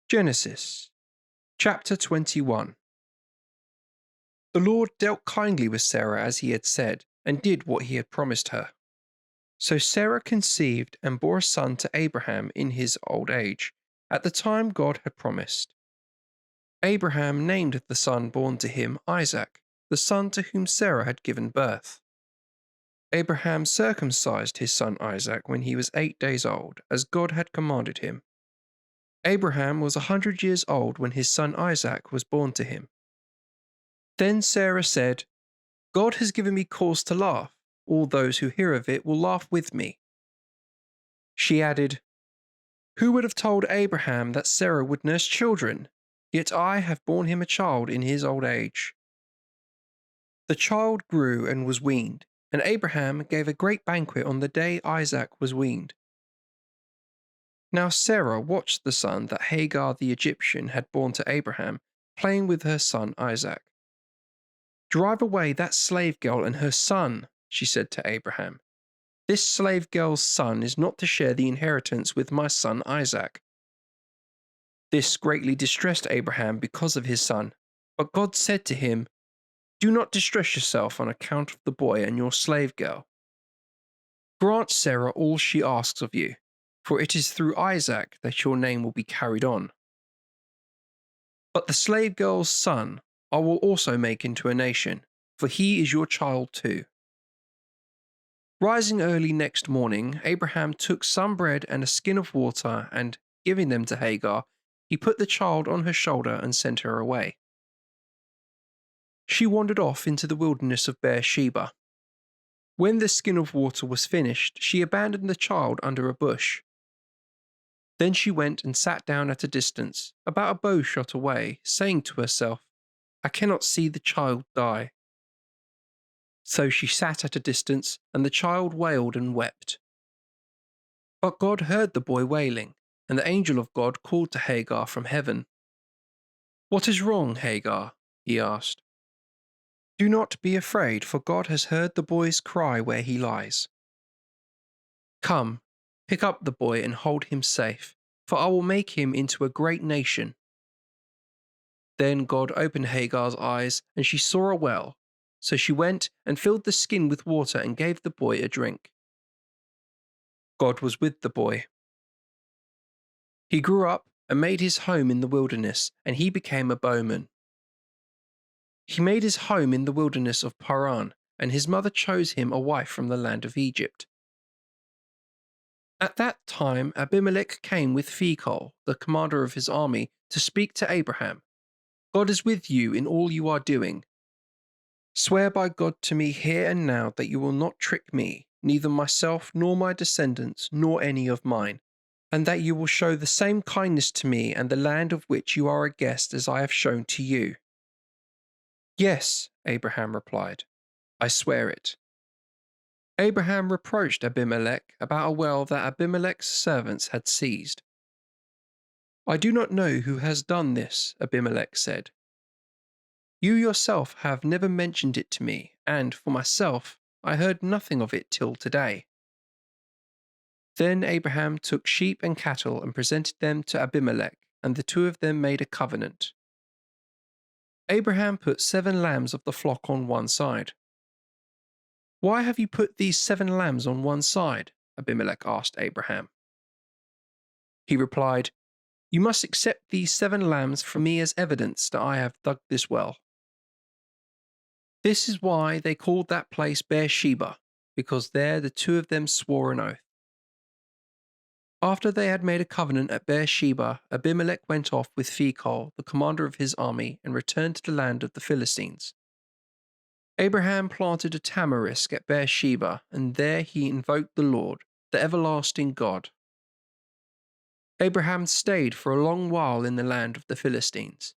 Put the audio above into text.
Genesis, chapter 21. The Lord dealt kindly with Sarah as he had said, and did what he had promised her. So Sarah conceived and bore a son to Abraham in his old age, at the time God had promised. Abraham named the son born to him Isaac, the son to whom Sarah had given birth. Abraham circumcised his son Isaac when he was 8 days old, as God had commanded him. Abraham was 100 years old when his son Isaac was born to him. Then Sarah said, God has given me cause to laugh. All those who hear of it will laugh with me. She added, Who would have told Abraham that Sarah would nurse children? Yet I have borne him a child in his old age. The child grew and was weaned, and Abraham gave a great banquet on the day Isaac was weaned. Now Sarah watched the son that Hagar the Egyptian had borne to Abraham, playing with her son Isaac. Drive away that slave girl and her son, she said to Abraham. This slave girl's son is not to share the inheritance with my son Isaac. This greatly distressed Abraham because of his son, but God said to him, Do not distress yourself on account of the boy and your slave girl. Grant Sarah all she asks of you, for it is through Isaac that your name will be carried on. But the slave girl's son I will also make into a nation, for he is your child too. Rising early next morning, Abraham took some bread and a skin of water, and, giving them to Hagar, he put the child on her shoulder and sent her away. She wandered off into the wilderness of Beersheba. When the skin of water was finished, she abandoned the child under a bush. Then she went and sat down at a distance, about a bow shot away, saying to herself, I cannot see the child die. So she sat at a distance, and the child wailed and wept. But God heard the boy wailing, and the angel of God called to Hagar from heaven. What is wrong, Hagar? He asked. Do not be afraid, for God has heard the boy's cry where he lies. Come, pick up the boy and hold him safe, for I will make him into a great nation. Then God opened Hagar's eyes, and she saw a well. So she went and filled the skin with water and gave the boy a drink. God was with the boy. He grew up and made his home in the wilderness, and he became a bowman. He made his home in the wilderness of Paran, and his mother chose him a wife from the land of Egypt. At that time Abimelech came with Phicol, the commander of his army, to speak to Abraham. God is with you in all you are doing. Swear by God to me here and now that you will not trick me, neither myself nor my descendants, nor any of mine, and that you will show the same kindness to me and the land of which you are a guest as I have shown to you. Yes, Abraham replied, I swear it. Abraham reproached Abimelech about a well that Abimelech's servants had seized. I do not know who has done this, Abimelech said. You yourself have never mentioned it to me, and for myself, I heard nothing of it till today. Then Abraham took sheep and cattle and presented them to Abimelech, and the two of them made a covenant. Abraham put 7 lambs of the flock on one side. Why have you put these 7 lambs on one side? Abimelech asked Abraham. He replied, You must accept these 7 lambs from me as evidence that I have dug this well. This is why they called that place Beersheba, because there the two of them swore an oath. After they had made a covenant at Beersheba, Abimelech went off with Phicol, the commander of his army, and returned to the land of the Philistines. Abraham planted a tamarisk at Beersheba, and there he invoked the Lord, the everlasting God. Abraham stayed for a long while in the land of the Philistines.